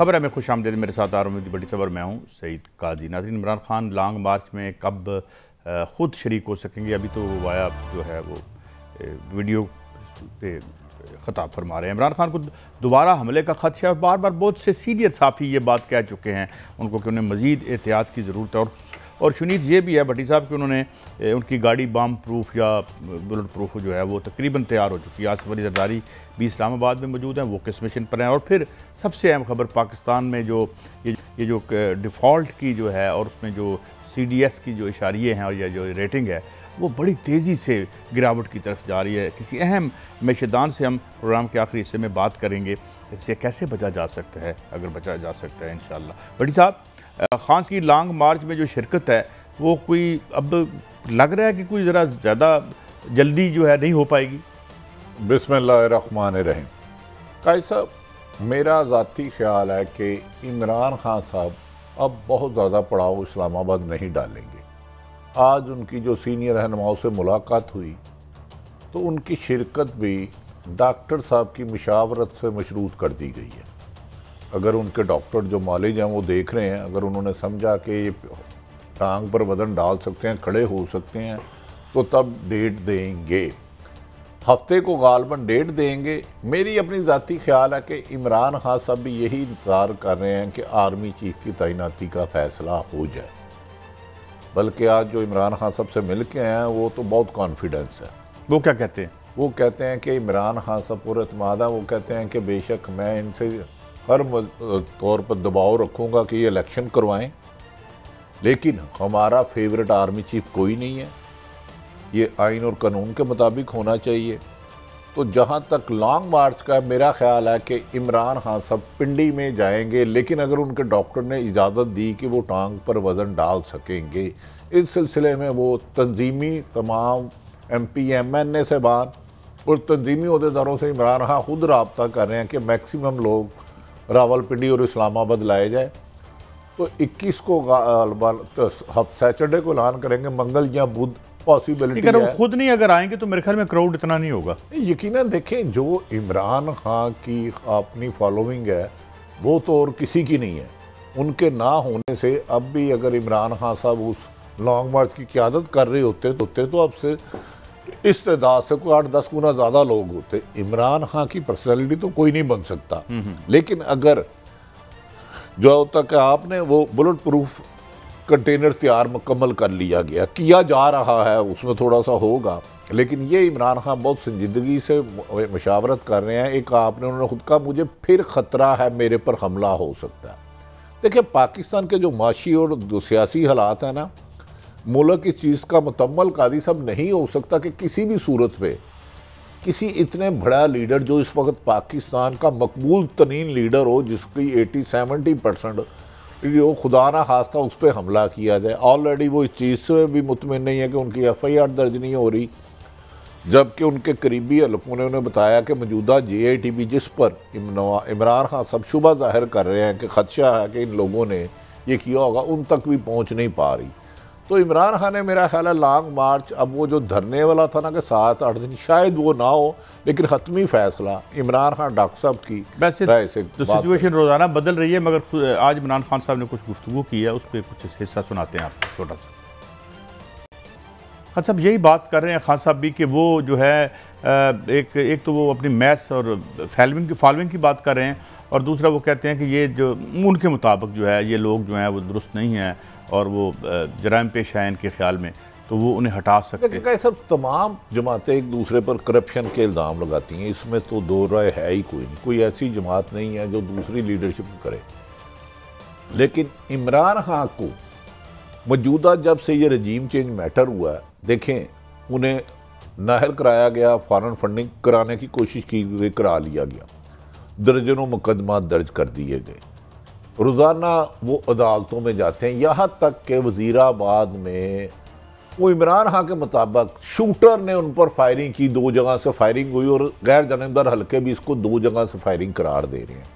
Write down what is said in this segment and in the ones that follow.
खबर है मैं खुश आमदेद, मेरे साथ आरमदी बड़ी खबर, मैं हूँ सईद काजी। नाज़रीन, इमरान खान लॉन्ग मार्च में कब ख़ुद शरीक हो सकेंगे, अभी तो वाया जो है वो वीडियो पे ख़िताब फरमा रहे हैं। इमरान खान को दोबारा हमले का खदशा है और बार बार बहुत से सीनियर साफ़ी ये बात कह चुके हैं उनको कि उन्हें मज़ीद एहतियात की ज़रूरत है। और शुनीद ये भी है भट्टी साहब कि उन्होंने उनकी गाड़ी बम प्रूफ या बुलेट प्रूफ जो है वो तकरीबन तैयार हो चुकी है। आसिफ अली जरदारी भी इस्लामाबाद में मौजूद हैं, वो किस मिशन पर हैं। और फिर सबसे अहम खबर, पाकिस्तान में जो ये जो डिफ़ॉल्ट की जो है और उसमें जो CDS की जो इशारिये हैं और या जो रेटिंग है वो बड़ी तेज़ी से गिरावट की तरफ जा रही है। किसी अहम मैशदान से हम प्रोग्राम के आखिरी हिस्से में बात करेंगे, इससे कैसे बचा जा सकता है, अगर बचा जा सकता है इंशाअल्लाह। भट्टी साहब, खान की लॉन्ग मार्च में जो शिरकत है वो कोई अब लग रहा है कि कोई ज़रा ज़्यादा जल्दी जो है नहीं हो पाएगी। बिस्मिल्लाहिर्रहमानिर्रहीम। कायद साहब, मेरा ज़ाती ख्याल है कि इमरान खान साहब अब बहुत ज़्यादा पड़ाव इस्लामाबाद नहीं डालेंगे। आज उनकी जो सीनियर रहनुमाओं से मुलाकात हुई तो उनकी शिरकत भी डॉक्टर साहब की मशावरत से मशरूत कर दी गई है। अगर उनके डॉक्टर जो मालिज हैं वो देख रहे हैं, अगर उन्होंने समझा कि ये टांग पर वजन डाल सकते हैं, खड़े हो सकते हैं, तो तब डेट देंगे। हफ्ते को गालबन डेट देंगे। मेरी अपनी ज़ाती ख्याल है कि इमरान खान साहब भी यही इंतज़ार कर रहे हैं कि आर्मी चीफ की तैनाती का फ़ैसला हो जाए। बल्कि आज जो इमरान खान साहब से मिल के आए हैं वो तो बहुत कॉन्फिडेंस है। वो क्या कहते हैं? वो कहते हैं कि इमरान खान साहब पूरे एतमाद है। वो कहते हैं कि बेशक मैं इनसे हर तौर पर दबाव रखूँगा कि ये इलेक्शन करवाएं, लेकिन हमारा फेवरेट आर्मी चीफ कोई नहीं है, ये आइन और कानून के मुताबिक होना चाहिए। तो जहाँ तक लॉन्ग मार्च का मेरा ख्याल है कि इमरान खान साहब पिंडी में जाएंगे, लेकिन अगर उनके डॉक्टर ने इजाज़त दी कि वो टांग पर वज़न डाल सकेंगे, इस सिलसिले में वो तंजीमी तमाम MP MNA से बात और तंजीमी अहदेदारों से इमरान खान खुद रब्ता कर रहे हैं कि मैक्सिमम लोग रावलपिंडी और इस्लामाबाद लाए जाए। तो 21 को सैटरडे को ऐलान करेंगे, मंगल या बुध पॉसिबिलिटी है। वो खुद नहीं अगर आएंगे तो मेरे ख्याल में क्राउड इतना नहीं होगा। यकीनन देखें, जो इमरान खान की अपनी फॉलोइंग है वो तो और किसी की नहीं है। उनके ना होने से अब भी अगर इमरान खान साहब उस लॉन्ग मार्च की क़यादत कर रहे होते तो अब से इस तादाद से कोई 8-10 गुना ज़्यादा लोग होते। इमरान खान की पर्सनैलिटी तो कोई नहीं बन सकता, लेकिन अगर जो तक आपने वो बुलेट प्रूफ कंटेनर तैयार मुकम्मल कर लिया गया, किया जा रहा है, उसमें थोड़ा सा होगा, लेकिन ये इमरान खान बहुत संजीदगी से मशावरत कर रहे हैं। एक आपने उन्होंने खुद कहा मुझे फिर ख़तरा है, मेरे पर हमला हो सकता है। देखिए, पाकिस्तान के जो माशी और सियासी हालात हैं ना, मुल्क इस चीज़ का मुकम्मल कादी सब नहीं हो सकता कि किसी भी सूरत पे किसी इतने बड़ा लीडर जो इस वक्त पाकिस्तान का मकबूल तरीन लीडर हो, जिसकी 80-70% जो खुदा ना खास्ता उस पर हमला किया जाए। ऑलरेडी वो इस चीज़ से भी मुतमिन नहीं है कि उनकी FIR दर्ज नहीं हो रही, जबकि उनके करीबी हलकों ने उन्हें बताया कि मौजूदा JITB जिस पर इमरान खान सब शुबा जाहिर कर रहे हैं कि खदशा है कि इन लोगों ने ये किया होगा, उन तक भी पहुँच नहीं पा रही। तो इमरान खान ने मेरा ख्याल है लॉन्ग मार्च, अब वो जो धरने वाला था ना कि 7-8 दिन, शायद वो ना हो, लेकिन हतमी फैसला इमरान खान डॉक्टर साहब की राय से। तो सिचुएशन रोज़ाना बदल रही है, मगर आज इमरान खान साहब ने कुछ गुफ्तगू की है, उस पर कुछ हिस्सा सुनाते हैं आपको छोटा सा। खान साहब यही बात कर रहे हैं, खान साहब भी, कि वो जो है एक तो वो अपनी मैथ्स और फॉलोइंग की बात कर रहे हैं, और दूसरा वो कहते हैं कि ये जो उनके मुताबिक जो है ये लोग जो हैं वो दुरुस्त नहीं हैं और वो जराइम पेश आए इनके ख्याल में, तो वो उन्हें हटा सकते हैं। सब तमाम जमातें एक दूसरे पर करप्शन के इल्ज़ाम लगाती हैं, इसमें तो दो राय है ही कोई नहीं। कोई ऐसी जमात नहीं है जो दूसरी लीडरशिप करे। लेकिन इमरान खान को मौजूदा जब से ये रजीम चेंज मैटर हुआ है, देखें, उन्हें नाहल कराया गया, फॉरेन फंडिंग कराने की कोशिश की गई, करा लिया गया, दर्जनों मुकदमा दर्ज कर दिए गए, रोज़ाना वो अदालतों में जाते हैं। यहाँ तक कि वज़ीराबाद में वो इमरान खान के मुताबिक शूटर ने उन पर फायरिंग की, 2 जगह से फायरिंग हुई, और गैर जानबदार हल्के भी इसको 2 जगह से फायरिंग करार दे रहे हैं।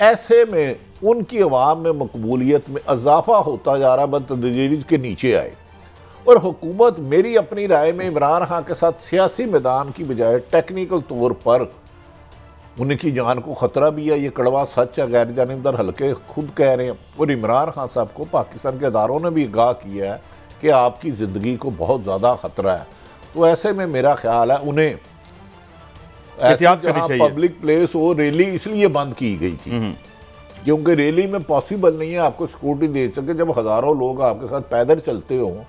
ऐसे में उनकी अवाम में मकबूलियत में इजाफा होता जा रहा, बदतदरीज के नीचे आए। और हुकूमत मेरी अपनी राय में इमरान खान के साथ सियासी मैदान की बजाय टेक्निकल तौर पर उनकी जान को ख़तरा भी है, ये कड़वा सच है, गैर जानिबदार हल्के खुद कह रहे हैं। और इमरान खान साहब को पाकिस्तान के अदारों ने भी आगाह किया है कि आपकी ज़िंदगी को बहुत ज़्यादा ख़तरा है। तो ऐसे में मेरा ख्याल है उन्हें एहतियात करनी चाहिए। पब्लिक प्लेस हो, रैली इसलिए बंद की गई थी क्योंकि रैली में पॉसिबल नहीं है आपको सिक्योरिटी दे सके। जब हज़ारों लोग आपके साथ पैदल चलते हों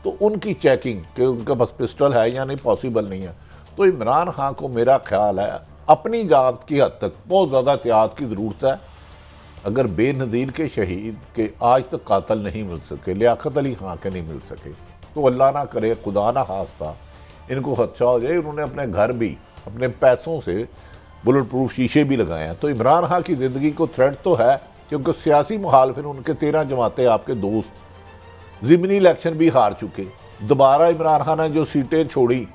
तो उनकी चेकिंग कि उनके पास पिस्टल है या नहीं पॉसिबल नहीं है। तो इमरान खान को मेरा ख्याल है अपनी जात की हद तक बहुत ज़्यादा एहतियात की ज़रूरत है। अगर बेनज़ीर के शहीद के आज तक कातिल नहीं मिल सके, लियाकत अली खां के नहीं मिल सके, तो अल्लाह ना करे, खुदा ना खास्ता इनको खदशा हो जाए, उन्होंने अपने घर भी अपने पैसों से बुलेट प्रूफ शीशे भी लगाए हैं। तो इमरान खान की ज़िंदगी को थ्रेट तो है क्योंकि सियासी मुखालफिन उनके 13 जमातें आपके दोस्त ज़िमनी इलेक्शन भी हार चुके। दोबारा इमरान खान ने जो सीटें छोड़ी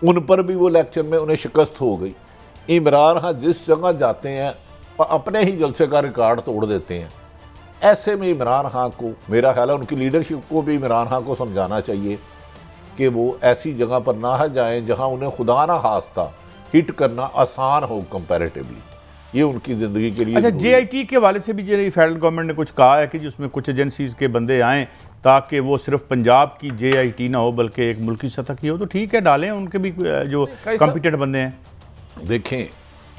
उन पर भी वो इलेक्शन में उन्हें शिकस्त हो गई। इमरान खान जिस जगह जाते हैं अपने ही जलसे का रिकॉर्ड तोड़ देते हैं। ऐसे में इमरान खान को मेरा ख्याल है उनकी लीडरशिप को भी इमरान खान को समझाना चाहिए कि वो ऐसी जगह पर ना जाएं जहां उन्हें खुदा ना खास्ता हिट करना आसान हो कंपैरेटिवली। ये उनकी ज़िंदगी के लिए। अच्छा, JIT के वाले से भी फेडरल गवर्नमेंट ने कुछ कहा है कि जिसमें कुछ एजेंसीज के बंदे आएँ ताकि वो सिर्फ पंजाब की JIT ना हो बल्कि एक मुल्की सतह की हो। तो ठीक है, डालें उनके भी जो कॉम्पिटेंट बंदे हैं। देखें,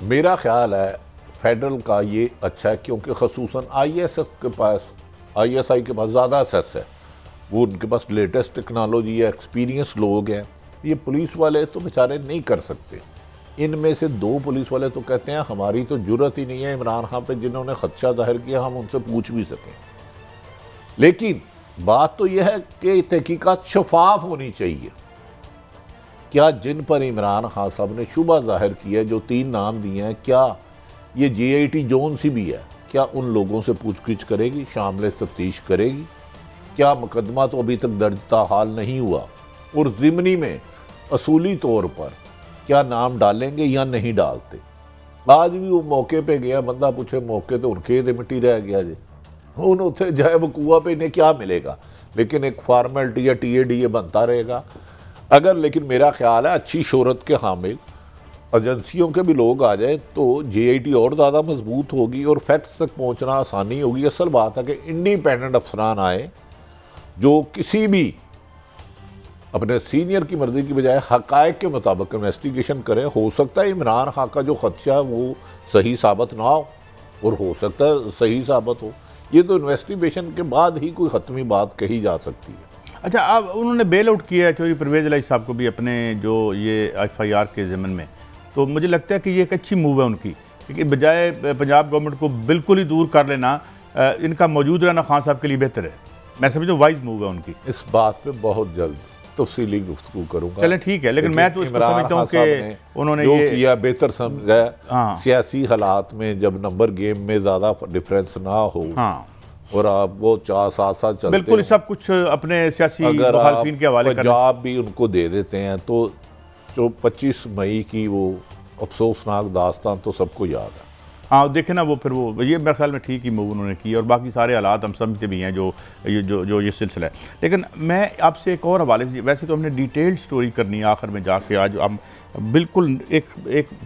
मेरा ख्याल है फेडरल का ये अच्छा है क्योंकि खसूसन ISI के पास ज़्यादा असेस है, वो उनके पास लेटेस्ट टेक्नोलॉजी है, एक्सपीरियंस लोग हैं। ये पुलिस वाले तो बेचारे नहीं कर सकते। इनमें से 2 पुलिस वाले तो कहते हैं हमारी तो जुर्रत ही नहीं है इमरान खान पे जिन्होंने खदशा जाहिर किया हम उनसे पूछ भी सकें। लेकिन बात तो यह है कि तहकीकात शफाफ होनी चाहिए। क्या जिन पर इमरान खान साहब ने शुबा जाहिर किया है, जो 3 नाम दिए हैं, क्या ये JIT जोन सी भी है? क्या उन लोगों से पूछगिछ करेगी, शामिल तफ्तीश करेगी? क्या मुकदमा तो अभी तक दर्ज हाल नहीं हुआ? और ज़िमनी में असूली तौर पर क्या नाम डालेंगे या नहीं डालते? आज भी वो मौके पे गया, बंदा पूछे मौके तो उनके दे मिट्टी रह गया जी, उन उत्थे जाए वकूआ पे इन्हें क्या मिलेगा। लेकिन एक फार्मेलिटी या TADA बनता रहेगा अगर। लेकिन मेरा ख्याल है अच्छी शोहरत के हामिल एजेंसियों के भी लोग आ जाए तो JIT और ज़्यादा मजबूत होगी और फैक्ट्स तक पहुंचना आसानी होगी। असल बात है कि इंडिपेंडेंट अफसरान आए जो किसी भी अपने सीनियर की मर्जी की बजाय हक़ाइक़ के मुताबिक इन्वेस्टिगेशन करे। हो सकता है इमरान खान का जो खदशा है वो सही साबित ना हो और हो सकता है सही साबित हो। ये तो इन्वेस्टिगेशन के बाद ही कोई ख़त्मी बात कही जा सकती है। अच्छा, अब उन्होंने बेल आउट किया है चौधरी परवेज़ इलाही साहब को भी अपने जो ये FIR के ज़मन में, तो मुझे लगता है कि ये एक अच्छी मूव है उनकी, क्योंकि बजाय पंजाब गवर्नमेंट को बिल्कुल ही दूर कर लेना, इनका मौजूद रहना खान साहब के लिए बेहतर है। मैं समझता हूँ वाइज मूव है उनकी। इस बात पे बहुत जल्द तफसीली गुफ्तगू करूँगा। चलें ठीक है, लेकिन मैं तो इसको समझता हूँ कि उन्होंने जो ये किया बेहतर समझा। हाँ। सियासी हालात में जब नंबर गेम में ज़्यादा डिफरेंस ना हो, हाँ, और आप वो 4-7 साल चलते बिल्कुल सब कुछ अपने सियासी मुखालफिन के हवाले पंजाब भी उनको दे देते हैं तो जो 25 मई की वो अफसोसनाक दास्तान तो सबको याद है। हाँ, देखे ना वो फिर वो ये मेरे ख्याल में ठीक ही मूव उन्होंने की, और बाकी सारे हालात हम समझते भी हैं जो ये सिलसिला है। लेकिन मैं आपसे एक और हवाले से, वैसे तो हमने डिटेल्ड स्टोरी करनी है आखिर में जाके, आज हम बिल्कुल एक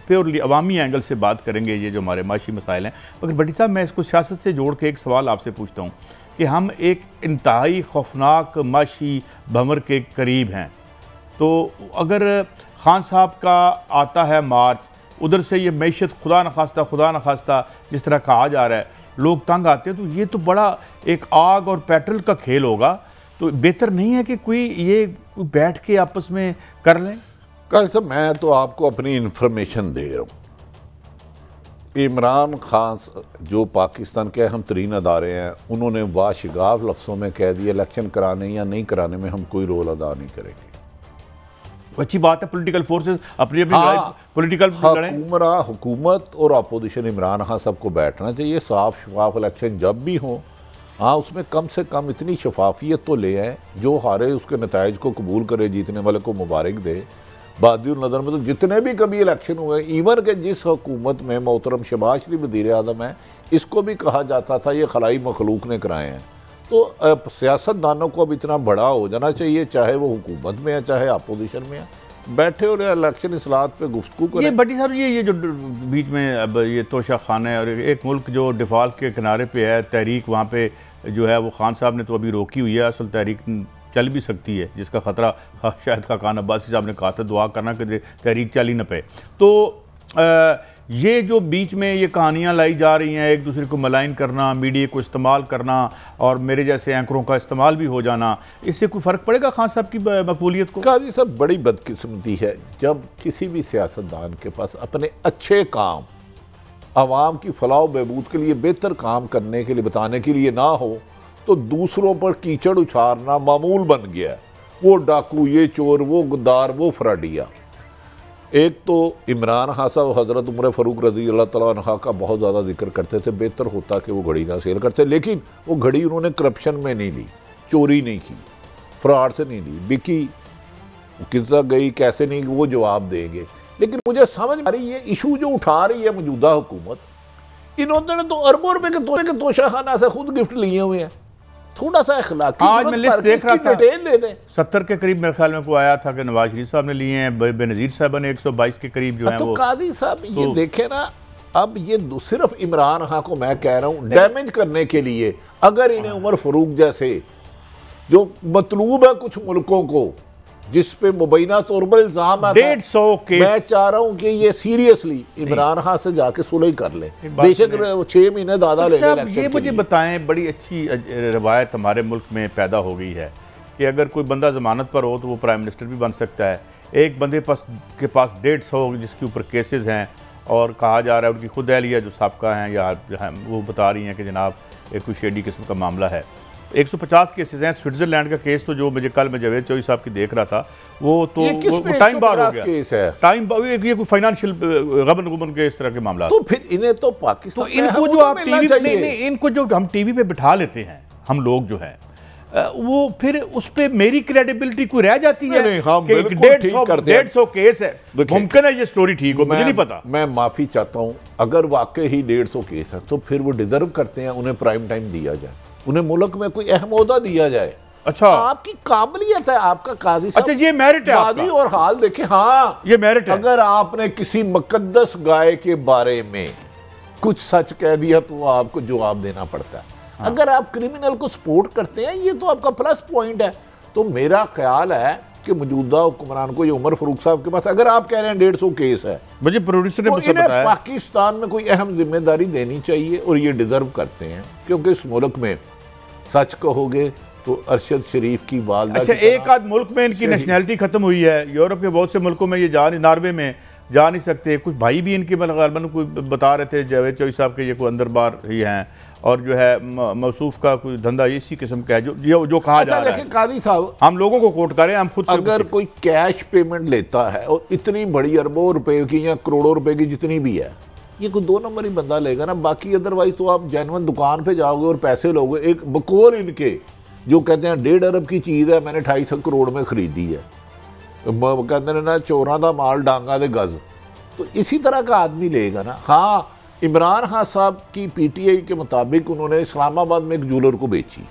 प्योरली अवामी एंगल से बात करेंगे ये जो हमारे माशी मसाइल हैं। मगर भट्टी साहब, मैं इसको सियासत से जोड़ के एक सवाल आपसे पूछता हूँ कि हम एक इंतहाई खौफनाक माशी भंवर के करीब हैं, तो अगर खान साहब का आता है मार्च, उधर से ये मैशत खुदा न खास्ता जिस तरह कहा जा रहा है, लोग तंग आते हैं, तो ये तो बड़ा एक आग और पेट्रोल का खेल होगा। तो बेहतर नहीं है कि कोई बैठ के आपस में कर लें? कैसे, मैं तो आपको अपनी इंफॉर्मेशन दे रहा हूँ। इमरान खान जो पाकिस्तान के अहम तरीन अदारे हैं, उन्होंने वाशिगाफ लफ्ज़ों में कह दिया इलेक्शन कराने या नहीं कराने में हम कोई रोल अदा नहीं करेंगे। अच्छी बात है, पॉलिटिकल फोर्सेस अपनी पॉलिटिकल हुकूमत और अपोजिशन इमरान खान सबको बैठना चाहिए। साफ शफाफ इलेक्शन जब भी हो, हाँ, उसमें कम से कम इतनी शफाफियत तो ले आए, जो हारे उसके नताइज को कबूल करे, जीतने वाले को मुबारक दे। बादी नज़र में तो जितने भी कभी इलेक्शन हुए, इवन के जिस हुकूमत में मोहतरम शहबाज शरीफ वज़ीर आज़म है, इसको भी कहा जाता था ये खलाई मखलूक ने कराए हैं। तो सियासतदानों को अब इतना बड़ा हो जाना चाहिए, चाहे वो हुकूमत में है चाहे अपोजिशन में है। बैठे और इलेक्शन इस्लाहत पे गुफ्तगू करें। ये भट्टी साहब ये जो बीच में अब ये तोशा खाना है और एक मुल्क जो डिफॉल्ट के किनारे पे है, तहरीक वहाँ पे जो है वो खान साहब ने तो अभी रोकी हुई है, असल तहरीक चल भी सकती है जिसका ख़तरा शायद खान अब्बासी साहब ने कहा था दुआ करना कि तहरीक चल ही न पे। तो ये जो बीच में ये कहानियाँ लाई जा रही हैं, एक दूसरे को मलाइन करना, मीडिया को इस्तेमाल करना और मेरे जैसे एंकरों का इस्तेमाल भी हो जाना, इससे कोई फ़र्क पड़ेगा खान साहब की मकबूलियत को? काजी साहब बड़ी बदकिस्मती है जब किसी भी सियासतदान के पास अपने अच्छे काम आवाम की फलाह बहबूद के लिए, बेहतर काम करने के लिए, बताने के लिए ना हो तो दूसरों पर कीचड़ उछालना मामूल बन गया है। वो डाकू, ये चोर, वो गद्दार, वो फराडिया। एक तो इमरान खान साहब हज़रत उमर फ़ारूक रज़ी अल्लाह तआला अन्हा का बहुत ज़्यादा जिक्र करते थे, बेहतर होता कि वो घड़ी ना सेल करते, लेकिन वो घड़ी उन्होंने करप्शन में नहीं ली, चोरी नहीं की, फ्रॉड से नहीं ली, बिकी कितना गई कैसे नहीं, वो जवाब देंगे। लेकिन मुझे समझ आ रही है इशू जो उठा रही है मौजूदा हुकूमत, इन्होंने तो अरबों रुपए के तोशाखाना से खुद गिफ्ट लिए हुए हैं। थोड़ा सा अखलाकी आज मैं लिस्ट देख रहा था, डिटेल ले दें। 70 के करीब मेरे ख्याल में को आया था कि नवाज शरीफ साहब ने लिए हैं, बेनज़ीर साहब ने 122 के करीब जो है वो। कादी साहब ये देखे ना, अब ये सिर्फ इमरान खान को मैं कह रहा हूँ डैमेज करने के लिए, अगर इन्हें उमर फारूक जैसे जो मतलूब है कुछ मुल्कों को जिस पे मुबैना तौर पर इल्जाम है 150 केस, मैं चाह रहा हूँ कि ये सीरियसली इमरान खान से जाके सुलह कर ले, बेशक 6 महीने दादा ले ले। ये मुझे बताएं, बड़ी अच्छी रवायत हमारे मुल्क में पैदा हो गई है कि अगर कोई बंदा जमानत पर हो तो वो प्राइम मिनिस्टर भी बन सकता है। एक बंदे के पास 150 जिसके ऊपर केसेस हैं और कहा जा रहा है उनकी खुद एहलिया जो साबका हैं या वो बता रही हैं कि जनाब एक कोई शेडी किस्म का मामला है। 150 केसेस हैं। स्विट्जरलैंड का केस तो जो मुझे कल मैं जावेद चौधरी साहब की देख रहा था वो तो टाइम बार हो गया, केस है टाइम ये कोई फाइनेंशियल गबन के इस तरह के मामला। तो फिर इन्हें तो पाकिस्तान तो इनको जो आप टीवी इनको जो हम टीवी पे बिठा लेते हैं हम लोग जो है वो फिर उस पे मेरी क्रेडिबिलिटी कोई रह जाती है कि 150 केस है, मुमकिन है ये स्टोरी ठीक हो, मुझे नहीं पता। मैं माफी चाहता हूं, अगर वाकई ही 150 केस है तो फिर वो डिजर्व करते हैं, उन्हें प्राइम टाइम दिया जाए, उन्हें मुल्क में कोई अहम ओहदा दिया जाए। अच्छा, आपकी काबिलियत है, आपका काजी साहब, अच्छा ये मेरिट है आपका और हाल देखे। हाँ ये मेरिट है। अगर आपने किसी मुकद्दस गाय के बारे में कुछ सच कह दिया तो आपको जवाब देना पड़ता है। हाँ। अगर आप क्रिमिनल को सपोर्ट करते हैं ये तो आपका प्लस पॉइंट है। तो मेरा ख्याल है कि मौजूदा हुक्मरान को, ये उमर फारूक साहब के पास, अगर आप कह रहे हैं 150 केस है, मुझे प्रोड्यूसर ने तो इन्हें पाकिस्तान में कोई अहम जिम्मेदारी देनी चाहिए और ये डिजर्व करते हैं, क्योंकि इस मुल्क में सच कहोगे तो अरशद शरीफ की वालदा। अच्छा, एक आध मुल्क में इनकी नेशनैलिटी खत्म हुई है, यूरोप के बहुत से मुल्कों में ये नॉर्वे में जा नहीं सकते। कुछ भाई भी इनके मतलब कोई बता रहे थे जावेद चौधरी साहब के, ये कोई अंदर बाहर ही हैं और जो है मौसूफ का कोई धंधा इसी किस्म का है जो कहा जा रहा है। कादी साहब, हम लोगों को कोट करें, हम खुद अगर कोई कैश पेमेंट लेता है और इतनी बड़ी अरबों रुपए की या करोड़ों रुपए की जितनी भी है, ये कोई 2 नंबर ही बंदा लेगा ना। बाकी अदरवाइज तो आप जेन्युइन दुकान पे जाओगे और पैसे लोगे। एक बकौल इनके जो कहते हैं 1.5 अरब की चीज़ है, मैंने 250 करोड़ में खरीदी है, कहते हैं ना चोरां दा माल डांगा दे गज। तो इसी तरह का आदमी लेगा ना। हाँ, इमरान खान साहब की पीटीआई के मुताबिक उन्होंने इस्लामाबाद में एक ज्वेलर को बेची,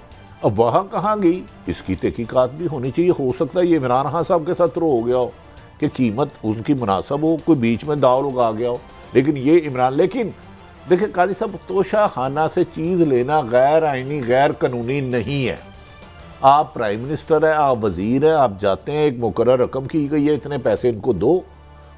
अब वहाँ कहाँ गई इसकी तहकीकात भी होनी चाहिए। हो सकता है ये इमरान खान साहब के साथ हो गया हो कि कीमत उनकी मुनासिब हो, कोई बीच में दाव लगा गया हो, लेकिन ये इमरान। लेकिन देखिए काजी साहब, तोशा खाना से चीज़ लेना गैर आइनी, गैर कानूनी नहीं है। आप प्राइम मिनिस्टर है, आप वजीर है, आप जाते हैं, एक मुकर्रर रकम की गई है, इतने पैसे इनको दो।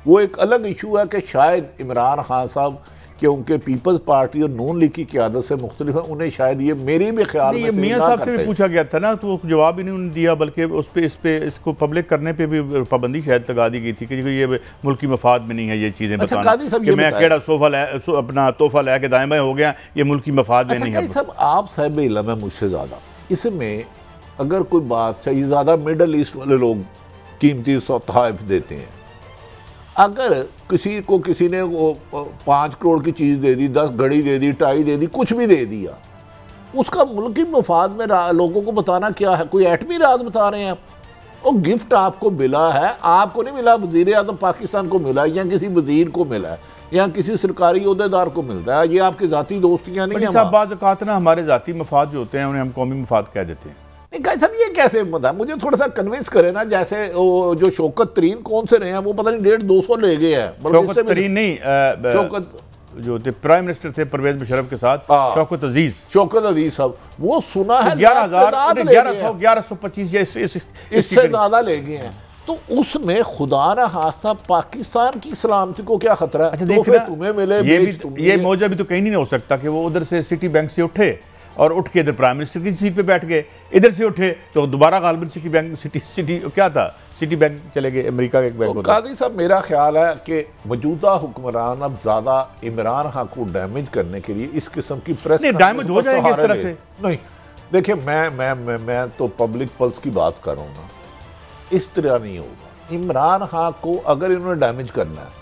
वो एक अलग इशू है कि शायद इमरान खान साहब कि उनके पीपल्स पार्टी और नून लीग की क़यादत से मुख्तलिफ है, उन्हें शायद ये मेरे भी ख्याल में मियां साहब से भी पूछा गया था ना, तो वो जवाब ही नहीं दिया, बल्कि उस पे इसको पब्लिक करने पे भी पाबंदी शायद लगा दी गई थी कि ये मुल्की मफाद में नहीं है ये चीज़ें बताना कि मैं केड़ा अपना तोहफा लै के दाएं बाएं हो गया, ये मुल्की मफाद में नहीं है। सब आप साहिब इल्म है मुझसे ज़्यादा, इसमें अगर कोई बात चाहिए, ज़्यादा मिडल ईस्ट वाले लोग कीमती तोहफ़े देते हैं। अगर किसी ने 5 करोड़ की चीज़ दे दी, 10 घड़ी दे दी, टाई दे दी, कुछ भी दे दिया, उसका मुल्की मफाद में लोगों को बताना क्या है? कोई एटमी राज बता रहे हैं आप? और गिफ्ट आपको मिला है, आपको नहीं मिला, वज़ीर आज़म पाकिस्तान को मिला या किसी वज़ीर को मिला है या किसी सरकारी ओहदेदार को मिलता है, ये आपकी ज़ाती दोस्तियाँ नहीं है। बाज़ औक़ात ना हमारे ज़ाती मफाद जो होते हैं उन्हें हम कौमी मफाद कह देते हैं। नहीं भाई साहब, ये कैसे बता, मुझे थोड़ा सा कन्विंस करे ना। जैसे वो जो शौकत तरीन कौन से रहे हैं, वो पता नहीं 150-200 ले गए हैं। शौकत तरीन नहीं, शौकत जो थे प्राइम मिनिस्टर थे परवेज मुशर्रफ के साथ, शौकत अजीज साहब, वो सुना है 1125 इससे ज्यादा ले गए हैं। तो उसमें खुदा ना खास्ता पाकिस्तान की सलामती को क्या खतरा है? अच्छा देखना, तुम्हें मिले ये मौजा भी तो कहीं नहीं हो सकता कि वो उधर से सिटी बैंक से उठे और उठ के इधर प्राइम मिनिस्टर की सीट पे बैठ गए, इधर से उठे तो दोबारा गालिबन सिटी बैंक सिटी क्या था, सिटी बैंक चले गए, अमेरिका का एक बैंक। तो काजी साहब, मेरा ख्याल है कि मौजूदा हुक्मरान अब ज्यादा इमरान खान को डैमेज करने के लिए इस किस्म की प्रेस डैमेज हो जाएंगे इस तरह से। नहीं देखिए, मैं तो पब्लिक पल्स की बात कर रहा हूँ ना, इस तरह नहीं होगा। इमरान खान को अगर इन्होंने डैमेज करना है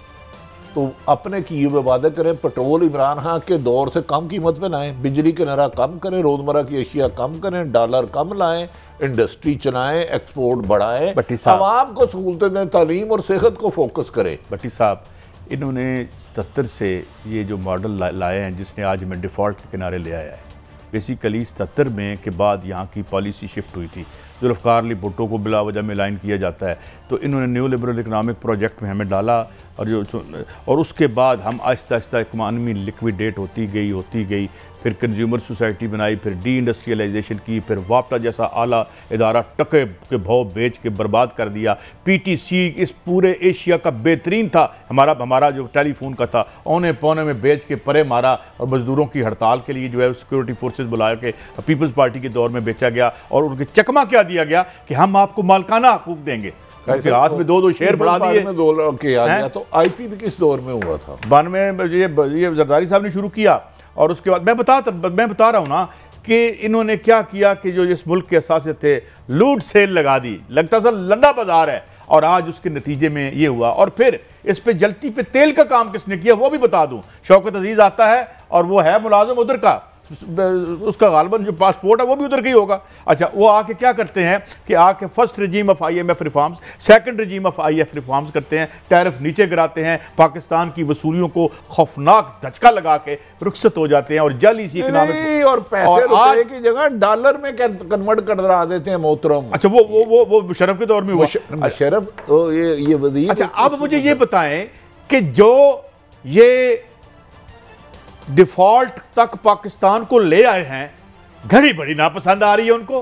तो अपने किए हुए वादे करें। पेट्रोल इमरान खान के दौर से कम कीमत पे लाएं, बिजली के नरा कम करें, रोजमर्रा की अशिया कम करें, डॉलर कम लाएं, इंडस्ट्री चलाएं, एक्सपोर्ट बढ़ाएं, आवाम को सहूलतें दें, तालीम और सेहत को फोकस करें। भट्टी साहब, इन्होंने 77 से ये जो मॉडल लाए हैं जिसने आज हमें डिफ़ॉल्ट के किनारे ले आया है, बेसिकली 77 में के बाद यहाँ की पॉलिसी शिफ्ट हुई थी। जुल्फ़िकार अली भुट्टो को बिला वजह में लाइन किया जाता है, तो इन्होंने न्यू लिबरल इकनॉमिक प्रोजेक्ट में हमें डाला और उसके बाद हम आहिस्ता आहिस्ता इकॉनमी लिक्विडेट होती गई, फिर कंज्यूमर सोसाइटी बनाई, फिर डी इंडस्ट्रियलाइजेशन की, फिर वापटा जैसा आला इदारा टके के भाव बेच के बर्बाद कर दिया। पीटीसी इस पूरे एशिया का बेहतरीन था, हमारा जो टेलीफोन का था, औने पौने में बेच के परे मारा और मजदूरों की हड़ताल के लिए जो है सिक्योरिटी फोर्सेज बुला के पीपल्स पार्टी के दौर में बेचा गया और उनके चकमा क्या दिया गया कि हम आपको मालकाना हकूक देंगे। हाथ में 2-2 शेयर बढ़ा दिए। तो आईपी भी किस दौर में हुआ था? 92 में ये जरदारी साहब ने शुरू किया और उसके बाद मैं बता रहा हूँ ना कि इन्होंने क्या किया कि जो इस मुल्क के असासे थे, लूट सेल लगा दी, लगता था लंडा बाजार है, और आज उसके नतीजे में ये हुआ। और फिर इस पे जलती पे तेल का काम किसने किया वो भी बता दूं। शौकत अजीज आता है और वो है मुलाजिम उधर का, उसका गालबन जो पासपोर्ट है वो भी उधर का ही होगा। अच्छा, वो आके क्या करते हैं कि आके first regime of IMF reforms, second regime of IF reforms करते हैं, टैरिफ नीचे गिराते हैं, पाकिस्तान की वसूलियों को खौफनाक धचका लगा के रुखसत हो जाते हैं और जाली सी इकनॉमिक और पैसे रुपए की जगह डॉलर में कन्वर्ट कर देते हैं मोहतरम। अच्छा, वो मुशर्रफ के दौर में हुआ। मुशर्रफ ये वज़ीर। अच्छा, अब मुझे ये बताएं कि जो ये डिफॉल्ट तक पाकिस्तान को ले आए हैं, घड़ी बड़ी नापसंद आ रही है उनको।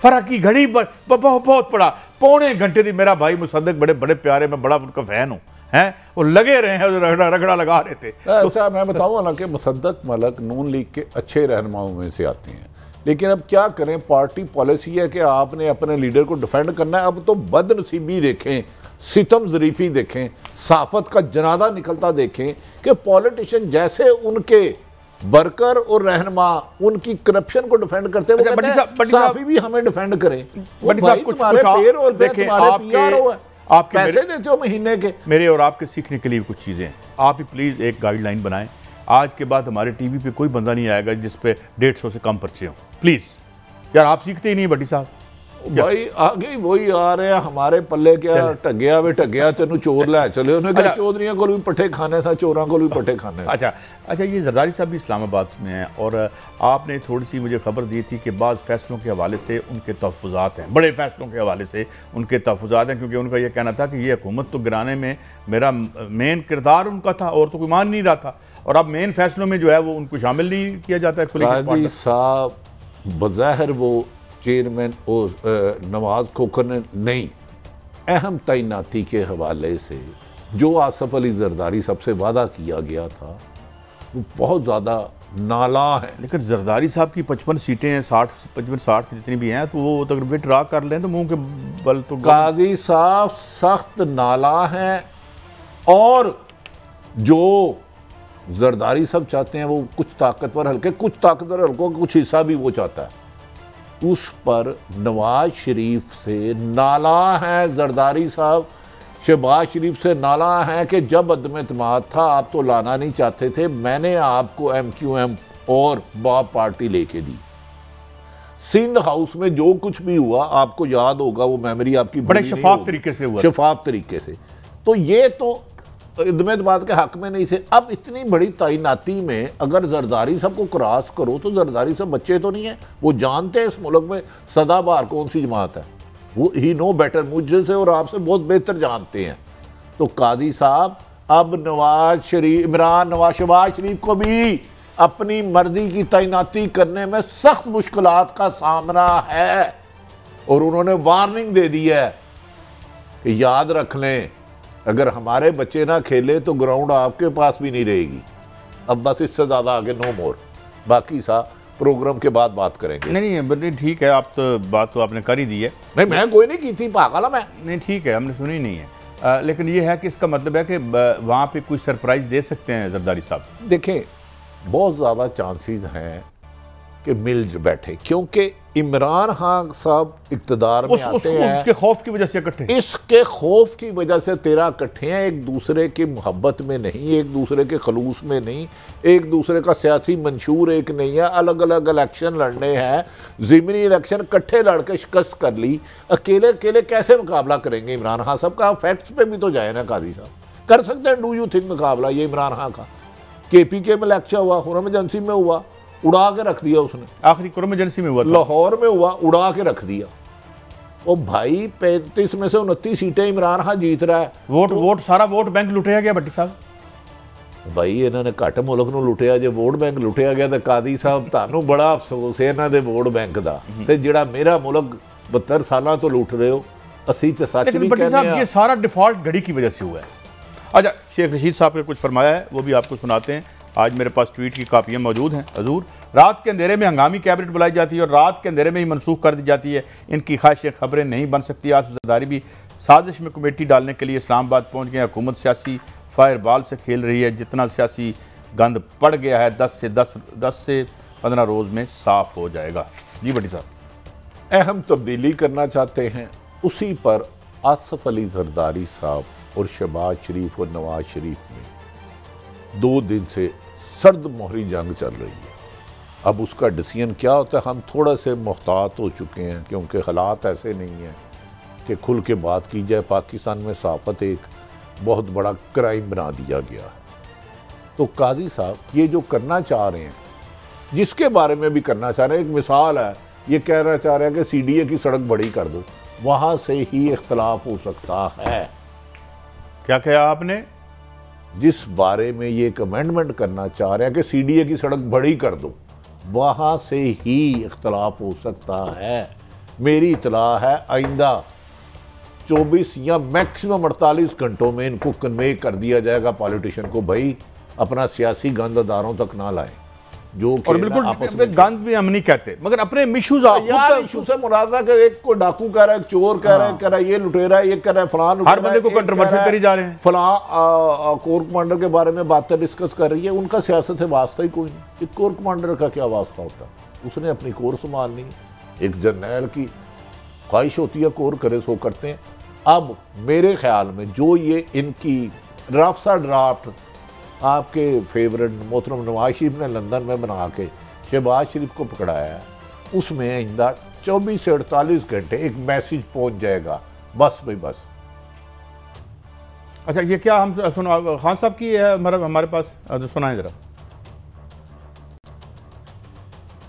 फर्क की घड़ी बहुत बड़ा, पौने घंटे थी। मेरा भाई मुसद्दक बड़े बड़े प्यारे, मैं बड़ा उनका फैन हूँ, हैं वो लगे रहे हैं, रगड़ा लगा रहे थे। अच्छा, मैं बताऊँ, हालांकि मुसद्दक मलक नून लीग के अच्छे रहनुमाओं में से आते हैं, लेकिन अब क्या करें, पार्टी पॉलिसी है कि आपने अपने लीडर को डिफेंड करना है। अब तो बदनसीबी देखें, सितम ज़रीफ़ी देखें, साफत का जनादा निकलता देखें कि पॉलिटिशियन जैसे उनके वर्कर और रहनुमा उनकी करप्शन को डिफेंड करते हैं, साफी भी हमें डिफेंड करें। आप पैसे देते हो महीने के। मेरे और आपके सीखने के लिए कुछ चीज़ें आप ही प्लीज़ एक गाइडलाइन बनाएं। आज के बाद हमारे टीवी पे कोई बंदा नहीं आएगा जिस पे 150 से कम पर्चे हों, प्लीज़ यार। आप सीखते ही नहीं भट्टी साहब। भाई आगे वही आ रहे हैं हमारे पल्ले, क्या टग्या वे टग्या तेन चोर लै चले, उन्हें कहा चौधरियों को भी पट्ठे खाने था, चोरों को भी पट्ठे खाने। अच्छा, ये जरदारी साहब भी इस्लामाबाद में हैं और आपने थोड़ी सी मुझे खबर दी थी कि बाद फैसलों के हवाले से उनके तहफ़्फ़ुज़ात हैं, बड़े फैसलों के हवाले से उनके तहफ़्फ़ुज़ात हैं, क्योंकि उनका ये कहना था कि ये हुकूमत तो गिराने में मेरा मेन किरदार उनका था और तो कोई मान नहीं रहा था, और अब मेन फैसलों में जो है वो उनको शामिल नहीं किया जाता है। साहब बज़ाहिर वो चेयरमैन नवाज खोखर ने नहीं, अहम तैनाती के हवाले से जो आसफ अली जरदारी सबसे वादा किया गया था वो बहुत ज़्यादा नाला है। लेकिन जरदारी साहब की 55 सीटें हैं, 55-60 जितनी भी हैं, तो वो अगर विड्रा कर लें तो मुंह के बल तो। काजी साहब सख्त नाला हैं, और जो जरदारी साहब चाहते हैं वो कुछ ताकतवर हल्के, कुछ ताकतवर हल्कों का कुछ हिस्सा भी वो चाहता है, उस पर नवाज शरीफ से नाला है। जरदारी साहब शहबाज शरीफ से नाला है कि जब अदम एतमाद था आप तो लाना नहीं चाहते थे, मैंने आपको MQM और बाप पार्टी लेके दी। सिंध हाउस में जो कुछ भी हुआ आपको याद होगा, वो मेमोरी आपकी बड़े शफाफ तरीके से हुआ, शफाफ तरीके से। तो ये तो बात के हक में नहीं थे। अब इतनी बड़ी तैनाती में अगर जरदारी साहब को क्रॉस करो तो जरदारी साहब बच्चे तो नहीं है, वो जानते हैं इस मुल्क में सदाबहार कौन सी जमात है, वो ही नो बेटर, मुझे से और आपसे बहुत बेहतर जानते हैं। तो कादी साहब अब नवाज शहबाज शरीफ को भी अपनी मर्जी की तैनाती करने में सख्त मुश्किलात का सामना है और उन्होंने वार्निंग दे दी है कि याद रख लें, अगर हमारे बच्चे ना खेले तो ग्राउंड आपके पास भी नहीं रहेगी। अब बस इससे ज़्यादा आगे नो मोर, बाकी सा प्रोग्राम के बाद बात करेंगे। नहीं ठीक है, आप तो बात तो आपने कर ही दी है। नहीं मैं कोई नहीं की थी, पागल मैं नहीं, ठीक है, हमने सुनी नहीं है। लेकिन ये है कि इसका मतलब है कि वहाँ पे कोई सरप्राइज दे सकते हैं जरदारी साहब। देखें बहुत ज़्यादा चांसेस हैं कि मिल बैठे, क्योंकि इमरान खान साहब इक़्तिदार में आते हैं उसके खौफ की वजह से इकट्ठे, इसके खौफ की वजह से तेरा इकट्ठे हैं, एक दूसरे की मोहब्बत में नहीं, एक दूसरे के खलूस में नहीं, एक दूसरे का सियासी मंशूर एक नहीं है, अलग अलग इलेक्शन लड़ने हैं, ज़िमनी इलेक्शन इकट्ठे लड़ के शिकस्त कर ली, अकेले अकेले कैसे मुकाबला करेंगे इमरान खान साहब का? फैक्ट्स पे भी तो जाए ना काजी साहब, कर सकते हैं डू यू थिंक मुकाबला ये इमरान खान का? KPK में इलेक्शन हुआ, खुरम एजेंसी में हुआ, उड़ा के रख दिया उसने, आखिरी खुरम एजेंसी में हुआ, लाहौर में हुआ, उड़ा के रख दिया। ओ भाई 35 में से 29 सीटें इमरान खान जीत रहा है। वोट सारा वोट बैंक लुटिया गया भट्टी साहब। भाई इन्होंने घट मुल्क ਨੂੰ लुटिया, जो वोट बैंक लुटिया गया तो कादी साहब ਤੁਹਾਨੂੰ बड़ा अफसोस है इन्हों के वोट बैंक का, तो ਜਿਹੜਾ मेरा मुल्क 72 साल तो लुट रहे हो, असी तो सच नहीं भट्टी साहब ये सारा डिफॉल्ट घड़ी की वजह से हुआ है। अच्छा, शेख रशीद साहब ने कुछ फरमाया है, वो भी आपको सुनाते हैं। आज मेरे पास ट्वीट की कापियाँ मौजूद हैं। हजूर, रात के अंधेरे में हंगामी कैबिनेट बुलाई जाती है और रात के अंधेरे में ही मनसूख कर दी जाती है। इनकी ख्वाहिशें खबरें नहीं बन सकती। आज जरदारी भी साजिश में कमेटी डालने के लिए इस्लामाबाद पहुँच गए। हुकूमत सियासी फायरबाल से खेल रही है। जितना सियासी गंद पड़ गया है 10 से 15 रोज़ में साफ हो जाएगा। जी भट्टी साहब, अहम तब्दीली करना चाहते हैं, उसी पर आसफ अली जरदारी साहब और शहबाज शरीफ और नवाज शरीफ में 2 दिन से सर्द मोहरी जंग चल रही है। अब उसका डिसीजन क्या होता है, हम थोड़ा से मुहतात हो चुके हैं, क्योंकि हालात ऐसे नहीं हैं कि खुल के बात की जाए। पाकिस्तान में सहाफ़त एक बहुत बड़ा क्राइम बना दिया गया है। तो काजी साहब ये जो करना चाह रहे हैं, जिसके बारे में भी करना चाह रहे हैं, एक मिसाल है, ये कहना चाह रहे हैं कि CDA की सड़क बड़ी कर दो, वहाँ से ही इख्तलाफ हो सकता है। क्या कहा आपने? जिस बारे में ये एक अमेंडमेंट करना चाह रहे हैं कि CDA की सड़क बड़ी कर दो, वहाँ से ही इख्तलाफ हो सकता है। मेरी इतला है आइंदा 24 या मैक्सिमम 48 घंटों में इनको कन्वे कर दिया जाएगा पॉलिटिशियन को, भाई अपना सियासी गंद अदारों तक ना लाए। जो और बिल्कुल गंद भी हम नहीं कहते, मगर अपने इशूज इशू से मुरादा कि एक को डाकू कह रहा है, चोर कह रहा है, ये लुटेरा है, ये कह रहा है, फलां हर बंदे को कंट्रोवर्सी करी जा रहे हैं, फलां कोर कमांडर के बारे में बातें डिस्कस कर रही है। उनका सियासत से वास्ता ही कोई नहीं। एक कोर कमांडर का क्या वास्ता होता है? उसने अपनी कोर संभालनी है। एक जर्नैल की ख्वाहिश होती है कोर करे सो करते हैं। अब मेरे ख्याल में जो ये इनकी ड्राफ्ट आपके फेवरेट मोहतरम नवाज शरीफ ने लंदन में बना के शहबाज शरीफ को पकड़ाया है, उसमें आइंदा 24 से 48 घंटे एक मैसेज पहुंच जाएगा, बस भाई बस। अच्छा, ये क्या हम सुना खान साहब की है हमारे पास, सुनाएं जरा।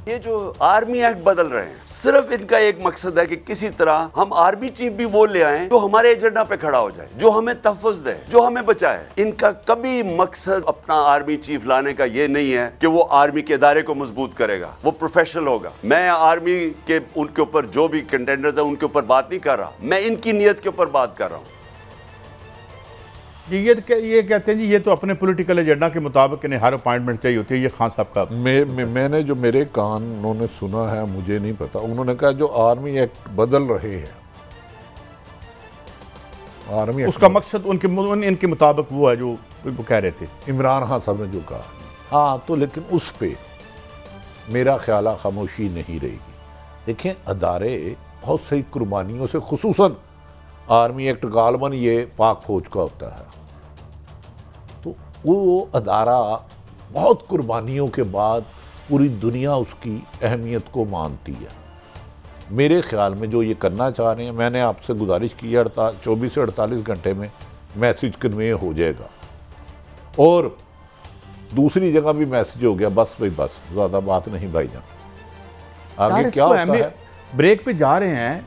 ये जो आर्मी एक्ट बदल रहे हैं, सिर्फ इनका एक मकसद है कि किसी तरह हम आर्मी चीफ भी वो ले आएं जो हमारे एजेंडा पे खड़ा हो जाए, जो हमें तहफ़्फ़ुज़ दे, जो हमें बचाए। इनका कभी मकसद अपना आर्मी चीफ लाने का ये नहीं है कि वो आर्मी के इदारे को मजबूत करेगा, वो प्रोफेशनल होगा। मैं आर्मी के उनके ऊपर जो भी कंटेंडर्स है उनके ऊपर बात नहीं कर रहा, मैं इनकी नीयत के ऊपर बात कर रहा हूँ। ये कहते हैं जी, ये तो अपने पॉलिटिकल एजेंडा के मुताबिक इन्हें हर अपॉइंटमेंट चाहिए होती है। ये खान साहब का मैंने जो मेरे कान उन्होंने सुना है, मुझे नहीं पता, उन्होंने कहा जो आर्मी एक्ट बदल रहे हैं, आर्मी उसका मकसद इनके मुताबिक वो है जो वो कह रहे थे इमरान खान साहब ने जो कहा। हाँ, तो लेकिन उस पर मेरा ख्याल खामोशी नहीं रहेगी। देखें, अदारे बहुत सही कुर्बानियों से, खुसूसन आर्मी एक्ट गालबन ये पाक फौज का होता है, तो वो अदारा बहुत कुर्बानियों के बाद पूरी दुनिया उसकी अहमियत को मानती है। मेरे ख्याल में जो ये करना चाह रहे हैं, मैंने आपसे गुजारिश की है 24 से 48 घंटे में मैसेज कन्वे हो जाएगा। और दूसरी जगह भी मैसेज हो गया, बस भाई बस, ज़्यादा बात नहीं भाईजान, आगे क्या होता है। ब्रेक पे जा रहे हैं,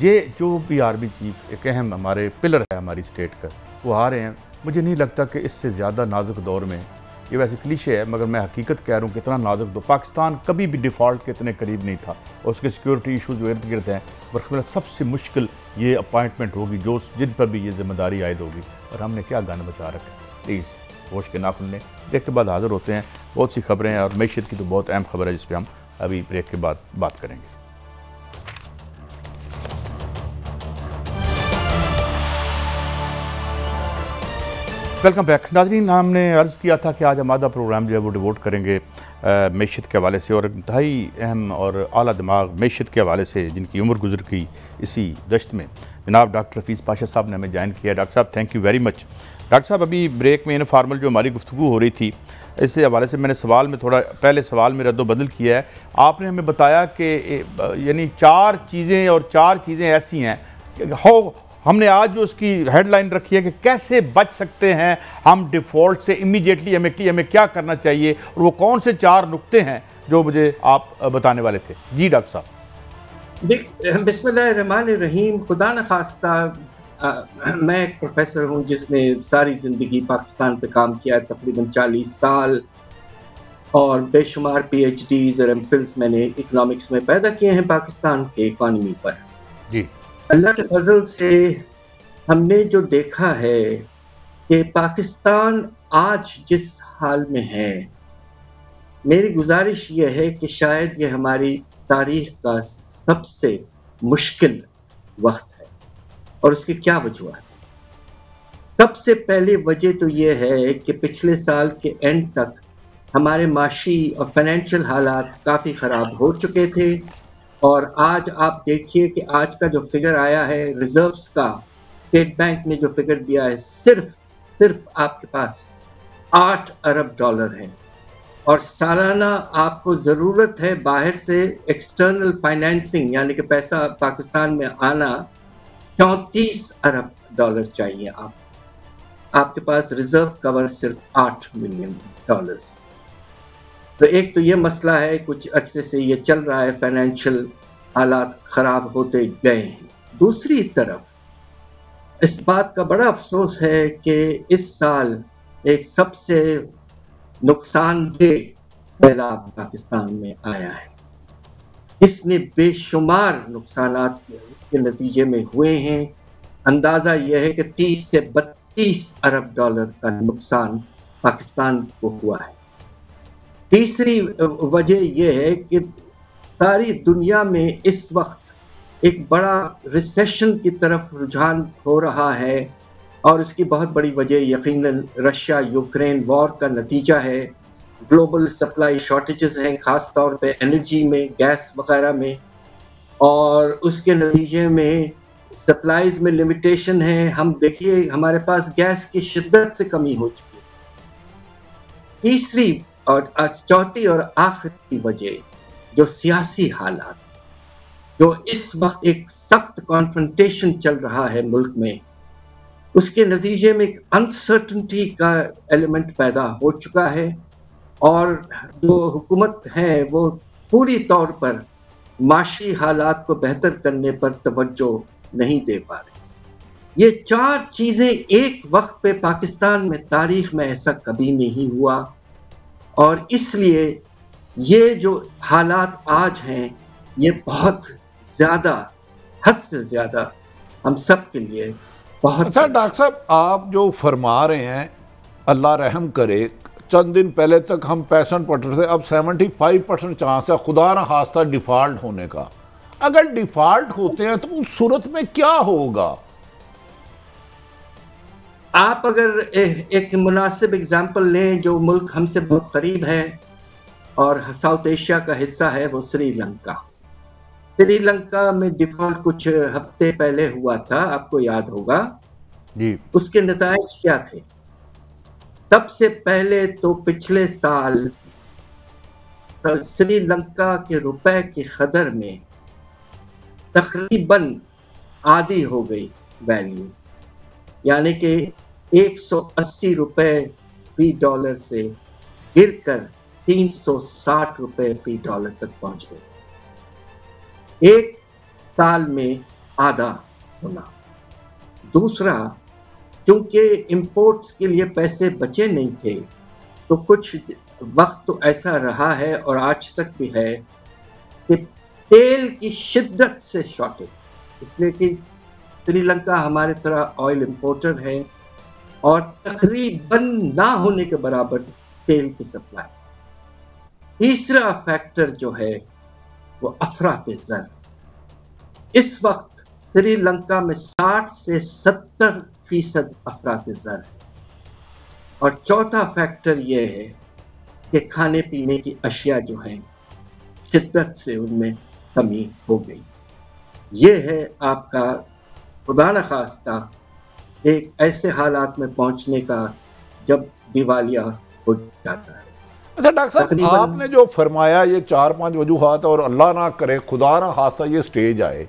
ये जो पीआरबी चीफ एक अहम हमारे पिलर है हमारी स्टेट का, वो आ रहे हैं। मुझे नहीं लगता कि इससे ज़्यादा नाजुक दौर में, ये वैसे क्लीशे है मगर मैं हकीकत कह रहा हूँ, कितना नाजुक दौर, पाकिस्तान कभी भी डिफ़ॉल्ट के इतने करीब नहीं था और उसके सिक्योरिटी इशू जो इर्द गिर्द हैं, बल्कि सबसे मुश्किल ये अपॉइंटमेंट होगी जो जिन पर भी ये जिम्मेदारी आयद होगी, और हमने क्या गन बचा रखा। प्लीज़ होश के नाखुन लें। ब्रेक के बाद हाजिर होते हैं, बहुत सी खबरें हैं और मैशियत की तो बहुत अहम खबर है जिस पर हम अभी ब्रेक के बाद बात करेंगे। वेलकम बैक नाज़रीन, हमने अर्ज़ किया था कि आज हम आधा प्रोग्राम जो है वो डिवोट करेंगे मैशियत के हवाले से, और इंतहाई अहम और आला दिमाग मैशियत के हवाले से जिनकी उम्र गुजर गई इसी दश्त में, जनाब डॉक्टर हफीज़ पाशा साहब ने हमें ज्वाइन किया। डॉक्टर साहब thank you very much. Doctor साहब अभी ब्रेक में इनफॉर्मल जो हमारी गुफ्तगू हो रही थी, इससे हवाले से मैंने सवाल में थोड़ा पहले सवाल में रद्दोबदल किया है। आपने हमें बताया कि यानी 4 चीज़ें और 4 चीज़ें ऐसी हैं कि हमने आज जो उसकी हेडलाइन रखी है कि कैसे बच सकते हैं हम डिफ़ॉल्ट से इमीडिएटली, हमें क्या करना चाहिए, और वो कौन से 4 नुक्ते हैं जो मुझे आप बताने वाले थे। जी डॉक्टर साहब। देख, बिस्मिल्लाहिर्रहमानिर्रहीम। खुदा न खास्ता मैं एक प्रोफेसर हूँ जिसने सारी ज़िंदगी पाकिस्तान पे काम किया, तकरीबन 40 साल, और बेशुमार PhDs और MPhils मैंने इकोनॉमिक्स में पैदा किए हैं पाकिस्तान के इकॉनमी पर। जी, अल्लाह के फजल से हमने जो देखा है कि पाकिस्तान आज जिस हाल में है, मेरी गुजारिश ये है कि शायद ये हमारी तारीख का सबसे मुश्किल वक्त है। और उसकी क्या वजूहत है? सबसे पहली वजह तो ये है कि पिछले साल के एंड तक हमारे माशी और फाइनेंशियल हालात काफ़ी ख़राब हो चुके थे, और आज आप देखिए कि आज का जो फिगर आया है रिजर्व्स का, स्टेट बैंक ने जो फिगर दिया है, सिर्फ आपके पास $8 अरब है, और सालाना आपको ज़रूरत है बाहर से एक्सटर्नल फाइनेंसिंग यानी कि पैसा पाकिस्तान में आना 34 अरब चाहिए। आपके पास रिजर्व कवर सिर्फ $8 मिलियन। तो एक तो ये मसला है, कुछ अरसे से ये चल रहा है, फाइनेंशियल हालात ख़राब होते गए हैं। दूसरी तरफ इस बात का बड़ा अफसोस है कि इस साल एक सबसे नुकसानदेह सैलाब पाकिस्तान में आया है। इसने बेशुमार नुकसानात इसके नतीजे में हुए हैं। अंदाज़ा यह है कि 30 से 32 अरब डॉलर का नुकसान पाकिस्तान को हुआ है। तीसरी वजह यह है कि सारी दुनिया में इस वक्त एक बड़ा रिसेशन की तरफ रुझान हो रहा है, और इसकी बहुत बड़ी वजह यकीनन रशिया यूक्रेन वॉर का नतीजा है। ग्लोबल सप्लाई शॉर्टेजेस हैं, ख़ास तौर पे एनर्जी में, गैस वगैरह में, और उसके नतीजे में सप्लाईज में लिमिटेशन है। हम देखिए हमारे पास गैस की शिद्दत से कमी हो चुकी है। तीसरी और चौथी और आखिरी वजह जो सियासी हालात, जो इस वक्त एक सख्त कॉन्फ्रंटेशन चल रहा है मुल्क में, उसके नतीजे में एक अनसर्टनिटी का एलिमेंट पैदा हो चुका है, और जो हुकूमत है वो पूरी तौर पर माशी हालात को बेहतर करने पर तवज्जो नहीं दे पा रही। ये 4 चीज़ें एक वक्त पे पाकिस्तान में तारीख में ऐसा कभी नहीं हुआ, और इसलिए ये जो हालात आज हैं ये बहुत ज़्यादा, हद से ज़्यादा हम सब के लिए बहुत। अच्छा डॉक्टर साहब, आप जो फरमा रहे हैं, अल्लाह रहम करे, चंद दिन पहले तक हम 65% थे, अब 75% चांस है खुदा न खास्ता डिफ़ॉल्ट होने का। अगर डिफ़ॉल्ट होते हैं तो उस सूरत में क्या होगा? आप अगर एक मुनासिब एग्जाम्पल लें, जो मुल्क हमसे बहुत करीब है और साउथ एशिया का हिस्सा है, वो श्रीलंका। श्रीलंका में डिफॉल्ट कुछ हफ्ते पहले हुआ था, आपको याद होगा जी। उसके नताइज क्या थे? सबसे पहले तो पिछले साल श्रीलंका के रुपए की कदर में तकरीबन आधी हो गई वैल्यू, यानी कि 180 रुपए फी डॉलर से गिरकर 360 रुपए फी डॉलर तक पहुंच गए। एक साल में आधा होना। दूसरा, क्योंकि इंपोर्ट्स के लिए पैसे बचे नहीं थे, तो कुछ वक्त तो ऐसा रहा है और आज तक भी है कि तेल की शिद्दत से शॉर्टेज, इसलिए कि श्रीलंका हमारे तरह ऑयल इंपोर्टर है और तकरीबन ना होने के बराबर तेल की सप्लाई। तीसरा फैक्टर जो है वो अफरात-ए-ज़र। इस वक्त श्रीलंका में 60 से 70% अफरात-ए-ज़र है। और चौथा फैक्टर ये है कि खाने पीने की अशिया जो है शिद्दत से उनमें कमी हो गई। ये है आपका खुदा न खास्ता एक ऐसे हालात में पहुंचने का जब दिवालिया हो जाता है। अच्छा डॉक्टर साहब, आपने जो फरमाया ये 4-5 वजूहात और अल्लाह ना करे खुदा ना खास्ता ये स्टेज आए,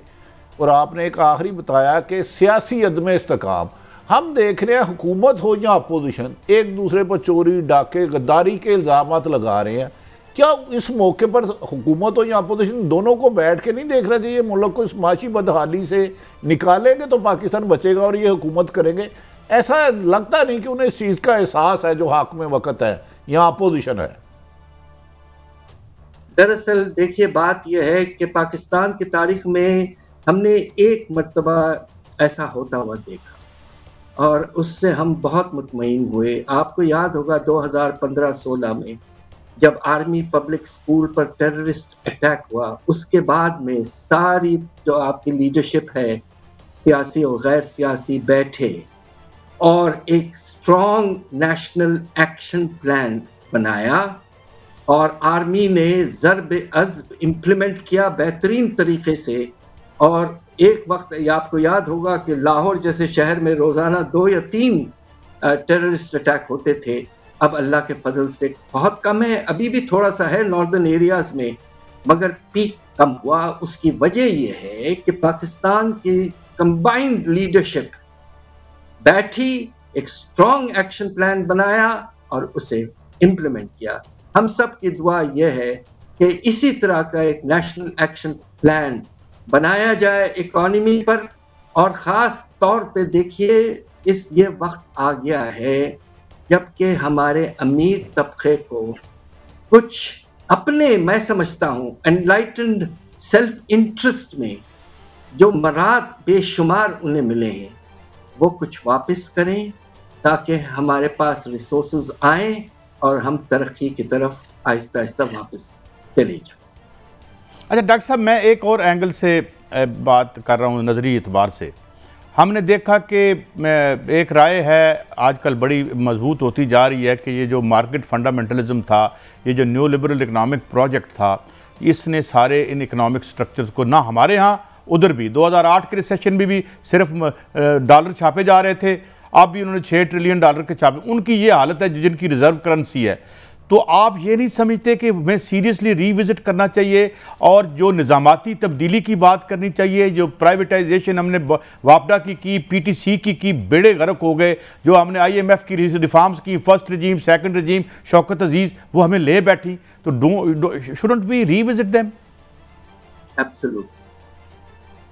और आपने एक आखिरी बताया कि सियासी अदम इस्तेकाम। हम देख रहे हैं हुकूमत हो या अपोजिशन एक दूसरे पर चोरी डाके गद्दारी के इल्ज़ामात लगा रहे हैं। क्या इस मौके पर हुकूमत हो या अपोजिशन दोनों को बैठ के नहीं देखना चाहिए? मुल्क को इस माशी बदहाली से निकालेंगे तो पाकिस्तान बचेगा और ये हुकूमत करेंगे। ऐसा लगता नहीं कि उन्हें इस चीज़ का एहसास है जो हाकिम वक्त है या अपोजिशन है। दरअसल देखिए, बात यह है कि पाकिस्तान की तारीख में हमने एक मर्तबा ऐसा होता हुआ देखा और उससे हम बहुत मुतमईन हुए। आपको याद होगा 2015-16 में जब आर्मी पब्लिक स्कूल पर टेररिस्ट अटैक हुआ, उसके बाद में सारी जो आपकी लीडरशिप है सियासी और गैर सियासी बैठे और एक स्ट्रॉन्ग नेशनल एक्शन प्लान बनाया और आर्मी ने ज़र्ब-ए-अज़्ब इम्प्लीमेंट किया बेहतरीन तरीके से। और एक वक्त आपको याद होगा कि लाहौर जैसे शहर में रोज़ाना 2 या 3 टेररिस्ट अटैक होते थे। अब अल्लाह के फजल से बहुत कम है, अभी भी थोड़ा सा है नॉर्दर्न एरियाज में, मगर पीक कम हुआ। उसकी वजह यह है कि पाकिस्तान की कंबाइंड लीडरशिप बैठी, एक स्ट्रॉन्ग एक्शन प्लान बनाया और उसे इम्प्लीमेंट किया। हम सब की दुआ यह है कि इसी तरह का एक नेशनल एक्शन प्लान बनाया जाए इकोनॉमी पर। और ख़ास तौर पे देखिए, ये वक्त आ गया है जबकि हमारे अमीर तबके को कुछ अपने, मैं समझता हूँ एनलाइटेंड सेल्फ इंटरेस्ट में जो मराद बेशुमार उन्हें मिले हैं वो कुछ वापस करें ताकि हमारे पास रिसोर्सेज आएँ और हम तरक्की की तरफ आहिस्ता आहिस्ता वापस चले जाएं। अच्छा डॉक्टर साहब, मैं एक और एंगल से बात कर रहा हूँ नजरी एतबार से। हमने देखा कि एक राय है आजकल बड़ी मजबूत होती जा रही है कि ये जो मार्केट फंडामेंटलिज्म था, ये जो न्यू लिबरल इकनॉमिक प्रोजेक्ट था, इसने सारे इन इकनॉमिक स्ट्रक्चर्स को, ना हमारे यहाँ उधर भी 2008 के रिसेशन में भी सिर्फ डॉलर छापे जा रहे थे, अब भी उन्होंने 6 ट्रिलियन डॉलर के छापे। उनकी ये हालत है जिनकी रिजर्व करेंसी है। तो आप ये नहीं समझते कि हमें सीरियसली रीविज़िट करना चाहिए और जो निज़ामाती तब्दीली की बात करनी चाहिए? जो प्राइवेटाइजेशन हमने वापडा की पीटीसी की बेड़े गर्क हो गए। जो हमने IMF की रिफॉर्म्स की, first regime, second regime, Shaukat Aziz, वो हमें ले बैठी। तो shouldn't we revisit them? Absolutely.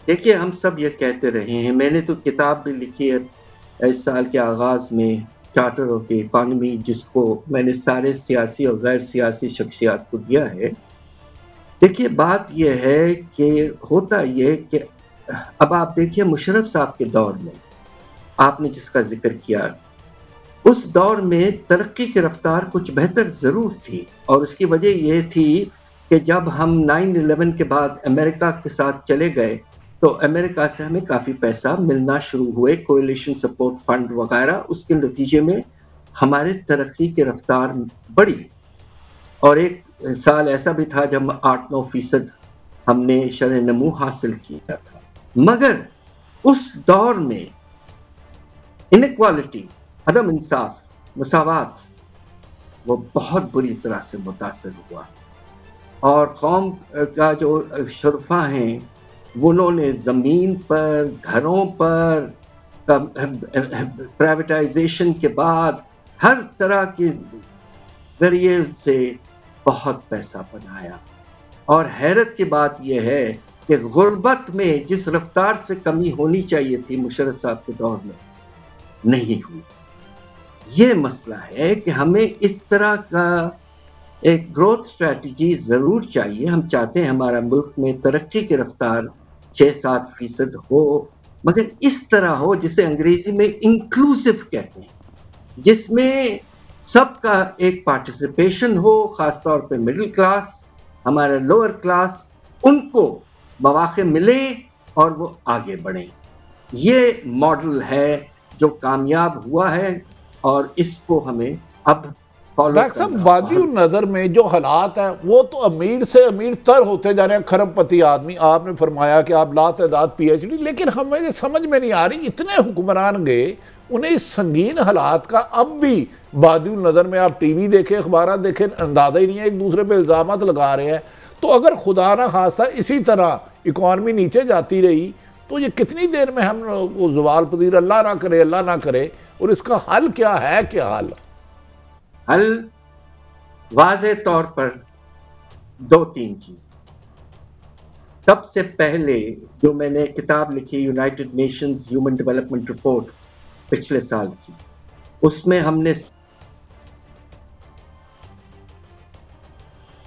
देखिए, हम सब ये कहते रहे हैं, मैंने तो किताब भी लिखी है इस साल के आगाज़ में, चार्टर ऑफ द इकॉनमी, जिसको मैंने सारे सियासी और गैर सियासी शख्सियात को दिया है। देखिए, बात यह है कि होता यह कि अब आप देखिए मुशर्रफ साहब के दौर में, आपने जिसका जिक्र किया, उस दौर में तरक्की की रफ्तार कुछ बेहतर ज़रूर थी और उसकी वजह यह थी कि जब हम 9/11 के बाद अमेरिका के साथ चले गए तो अमेरिका से हमें काफ़ी पैसा मिलना शुरू हुए, कोएलिशन सपोर्ट फंड वगैरह। उसके नतीजे में हमारे तरक्की की रफ्तार बढ़ी और एक साल ऐसा भी था जब 8-9% हमने शरह नमू हासिल किया था। मगर उस दौर में इनइक्वालिटी, अदम इंसाफ, मसावात, वो बहुत बुरी तरह से मुतासर हुआ और कौम का जो शुरफा हैं उन्होंने ज़मीन पर, घरों पर, प्राइवेटाइजेशन के बाद हर तरह के जरिए से बहुत पैसा बनाया। और हैरत की बात यह है कि गुर्बत में जिस रफ्तार से कमी होनी चाहिए थी मुशर्रफ साहब के दौर में, नहीं हुई। ये मसला है कि हमें इस तरह का एक ग्रोथ स्ट्रैटेजी ज़रूर चाहिए। हम चाहते हैं हमारा मुल्क में तरक्की की रफ्तार 6-7% हो, मगर इस तरह हो जिसे अंग्रेजी में इंक्लूसिव कहते हैं, जिसमें सबका एक पार्टिसिपेशन हो, ख़ासतौर पे मिडिल क्लास, हमारा लोअर क्लास, उनको मौक़े मिले और वो आगे बढ़ें। ये मॉडल है जो कामयाब हुआ है और इसको हमें अब फॉलो डॉक्टर साहब, वादी नज़र में जो हालात हैं वो तो अमीर से अमीर तर होते जा रहे हैं, खरबपति आदमी। आपने फरमाया कि आप लातादाद PhD, लेकिन हमें समझ में नहीं आ रही, इतने हुक्मरान गए, उन्हें इस संगीन हालात का अब भी वादी नज़र में, आप TV देखें, अखबार देखें, अंदाजा ही नहीं है, एक दूसरे पे इल्ज़ामात लगा रहे हैं। तो अगर खुदा ना खास्ता इसी तरह इकॉनमी नीचे जाती रही तो ये कितनी देर में हम वो ज़वाल पजीर, अल्लाह ना करे, अल्लाह ना करे। और इसका हल क्या है? क्या हल वाज़े तौर पर 2-3 चीज़। सबसे पहले जो मैंने किताब लिखी United Nations human development report पिछले साल की, उसमें हमने,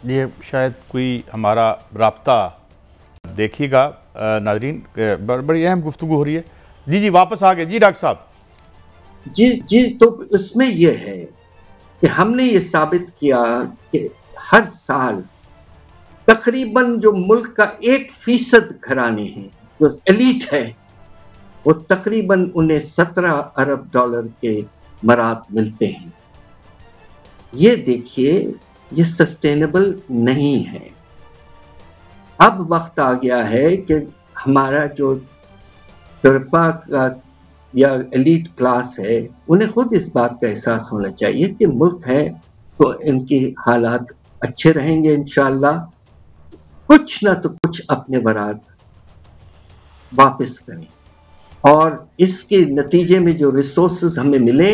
ये शायद कोई हमारा राब्ता देखिएगा नाज़रीन, बड़ी अहम गुफ्तगू हो रही है। जी वापस आ गए जी डॉक्टर साहब। जी तो उसमें यह है कि हमने ये साबित किया कि हर साल तकरीबन जो मुल्क का 1% घराने हैं, जो एलीट है, वो तकरीबन उन्हें $17 अरब के मराद मिलते हैं। ये देखिए, ये सस्टेनेबल नहीं है। अब वक्त आ गया है कि हमारा जो तरफा का या एलीट क्लास है, उन्हें खुद इस बात का एहसास होना चाहिए कि मुल्क है तो इनकी हालात अच्छे रहेंगे इंशाअल्लाह। कुछ ना तो कुछ अपने बरात वापस करें और इसके नतीजे में जो रिसोर्सेज हमें मिले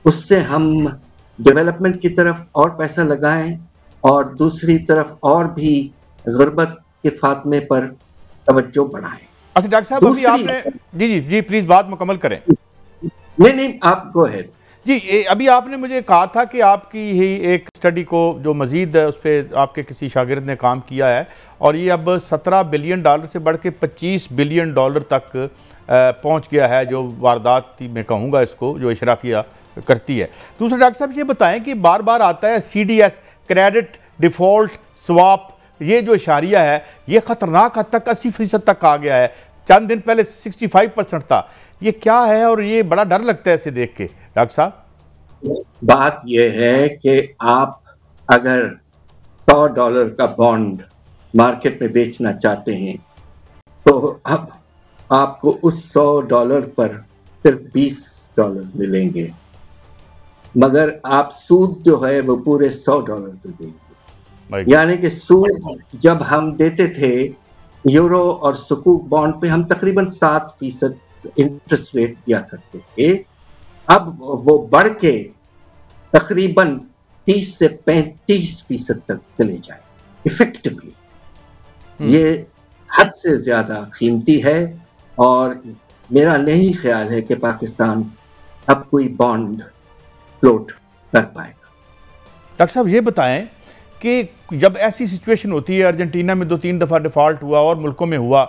उससे हम डेवलपमेंट की तरफ और पैसा लगाएं और दूसरी तरफ और भी गुर्बत के खात्मे पर तवज्जो बढ़ाएं। अच्छा डॉक्टर साहब, अभी आपने जी प्लीज बात मुकम्मल करें। नहीं आप गो अहेड। जी अभी आपने मुझे कहा था कि आपकी ही एक स्टडी को जो मजीद उस पर आपके किसी शागिर्द ने काम किया है और ये अब $17 बिलियन से बढ़ के $25 बिलियन तक पहुंच गया है, जो वारदात मैं कहूँगा इसको, जो इशराफिया करती है। दूसरा डॉक्टर साहब ये बताएं कि बार बार आता है CDS, क्रेडिट डिफ़ॉल्ट स्वाप, ये जो इशारिया है ये ख़तरनाक हद तक 80% तक आ गया है। चंद दिन पहले 65% था। ये क्या है और ये बड़ा डर लगता है इसे देख के डॉक्टर साहब। बात ये है कि आप अगर $100 का बॉन्ड मार्केट में बेचना चाहते हैं तो अब आपको उस $100 पर सिर्फ $20 मिलेंगे, मगर आप सूद जो है वो पूरे $100 पे देंगे। यानी कि सूद जब हम देते थे यूरो और सुकूक बॉन्ड पे, हम तकरीबन 7% इंटरेस्ट रेट दिया करते थे, अब वो बढ़ के तकरीबन 30 से 35% तक चले जाए इफेक्टिवली। ये हद से ज्यादा कीमती है और मेरा नहीं ख्याल है कि पाकिस्तान अब कोई बॉन्ड फ्लोट कर पाएगा। डॉक्टर साहब ये बताएं कि जब ऐसी सिचुएशन होती है, अर्जेंटीना में 2-3 दफ़ा डिफ़ॉल्ट हुआ और मुल्कों में हुआ,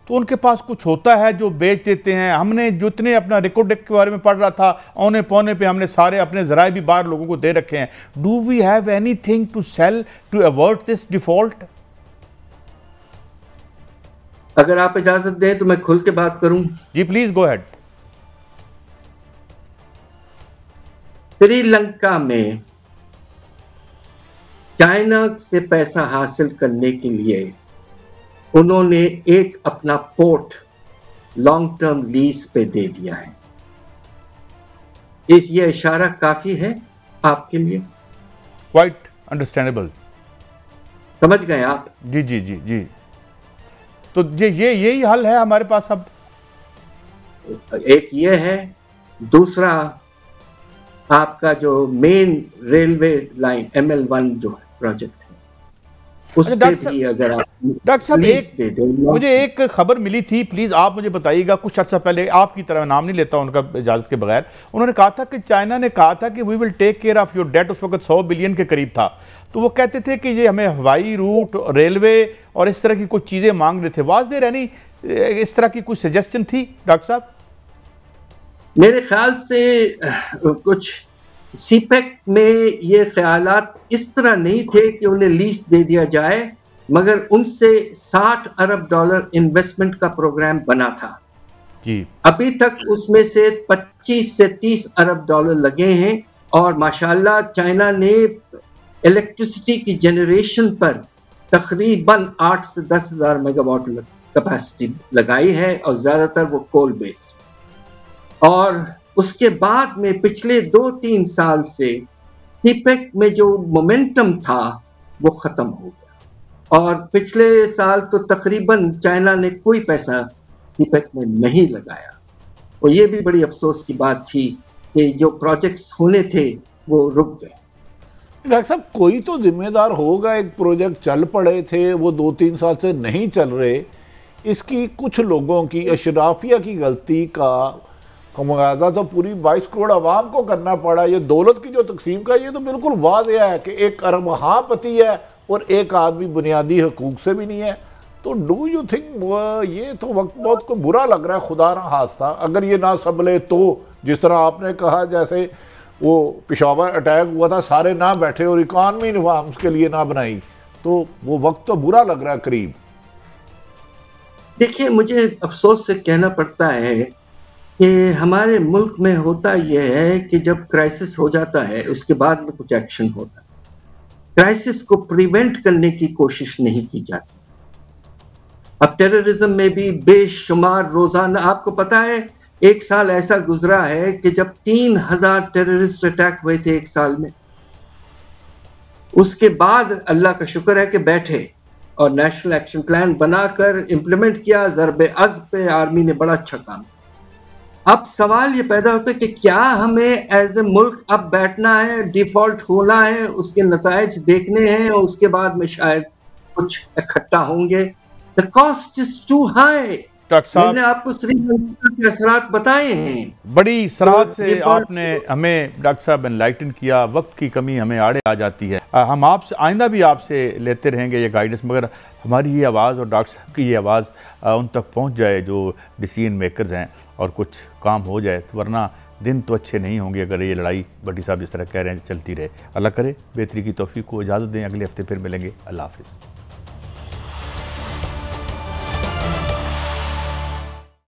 तो उनके पास कुछ होता है जो बेच देते हैं। हमने जितने अपना रिकॉर्ड के बारे में पढ़ रहा था, औने पौने पे हमने सारे अपने ज़राए भी बाहर लोगों को दे रखे हैं। Do we have anything to sell to avoid this default? अगर आप इजाजत दें तो मैं खुल के बात करूं। जी प्लीज गो अहेड। श्रीलंका में चाइना से पैसा हासिल करने के लिए उन्होंने एक अपना पोर्ट लॉन्ग टर्म लीज पे दे दिया है। ये इशारा काफी है आपके लिए? Quite understandable. समझ गए आप? जी जी जी जी। तो ये यही हल है हमारे पास अब। एक ये है, दूसरा आपका जो मेन रेलवे लाइन ML1 जो प्रोजेक्ट है उस पे भी अगर आप डॉक्टर साहब लीज दे दें। मुझे एक खबर मिली थी, प्लीज आप मुझे बताइएगा, कुछ अर्सा पहले, आपकी तरह नाम नहीं लेता उनका इजाजत के बगैर, उन्होंने कहा था कि चाइना ने कहा था कि we will take care of your debt, उस वक्त 100 बिलियन के करीब था, तो वो कहते थे कि ये हमें हवाई रूट, रेलवे और इस तरह की कुछ चीजें मांग रहे थे। वाज देयर एनी इस तरह की कुछ सजेशन थी डॉक्टर साहब? मेरे ख्याल से कुछ सीपेक में ये ख्यालात इस तरह नहीं थे कि उन्हें लीज दे दिया जाए, मगर उनसे $60 अरब इन्वेस्टमेंट का प्रोग्राम बना था जी। अभी तक उसमें से 25 से 30 अरब डॉलर लगे हैं और माशाल्लाह चाइना ने इलेक्ट्रिसिटी की जनरेशन पर तकरीबन 8 से 10 हज़ार मेगावाट कैपेसिटी लगाई है और ज्यादातर वो कोल बेस्ड। और उसके बाद में पिछले 2-3 साल से सीपेक में जो मोमेंटम था वो खत्म हो गया और पिछले साल तो तकरीबन चाइना ने कोई पैसा सीपेक में नहीं लगाया और ये भी बड़ी अफसोस की बात थी कि जो प्रोजेक्ट्स होने थे वो रुक गए। डॉक्टर साहब कोई तो जिम्मेदार होगा, एक प्रोजेक्ट चल पड़े थे वो 2-3 साल से नहीं चल रहे, इसकी कुछ लोगों की अशराफिया की गलती का मुआवजा तो पूरी 22 करोड़ आवाम को करना पड़ा। ये दौलत की जो तकसीम का ये तो बिल्कुल वाज़ेह है कि 1 अरब हाँ पति है और एक आदमी बुनियादी हकूक से भी नहीं है। तो डू यू थिंक ये तो वक्त बहुत को बुरा लग रहा है, खुदा ना हादसा अगर ये ना संभले तो, जिस तरह आपने कहा जैसे वो पेशावर अटैक हुआ था, सारे ना बैठे और इकॉनमी निज़ाम के लिए ना बनाई, तो वो वक्त तो बुरा लग रहा है करीब। देखिए मुझे अफसोस से कहना पड़ता है कि हमारे मुल्क में होता यह है कि जब क्राइसिस हो जाता है उसके बाद में कुछ एक्शन होता है, क्राइसिस को प्रिवेंट करने की कोशिश नहीं की जाती। अब टेररिज्म में भी बेशुमार रोजाना, आपको पता है एक साल ऐसा गुजरा है कि जब 3000 टेररिस्ट अटैक हुए थे एक साल में। उसके बाद अल्लाह का शुक्र है कि बैठे और नेशनल एक्शन प्लान बनाकर इंप्लीमेंट किया, ज़रब-ए-अज़्ब पे आर्मी ने बड़ा अच्छा काम। अब सवाल ये पैदा होता है कि क्या हमें एज ए मुल्क अब बैठना है, डिफॉल्ट होना है, उसके नतायज देखने हैं और उसके बाद में शायद कुछ इकट्ठा होंगे। The cost is too high. मैंने आपको श्रीलंका के असरात बताए हैं। बड़ी सराहत से आपने हमें डॉक्टर साहब एनलाइटन किया। वक्त की कमी हमें आड़े आ जाती है। हम आपसे आइंदा भी आपसे लेते रहेंगे ये गाइडेंस, मगर हमारी ये आवाज़ और डॉक्टर साहब की ये आवाज़ उन तक पहुंच जाए जो डिसीजन मेकर्स हैं और कुछ काम हो जाए, तो वरना दिन तो अच्छे नहीं होंगे अगर ये लड़ाई भट्टी साहब जिस तरह कह रहे हैं चलती रहे। अल्लाह करे बेहतरी की तौफीक को, इजाज़त दें। अगले हफ्ते फिर मिलेंगे। अल्लाह हाफिज़।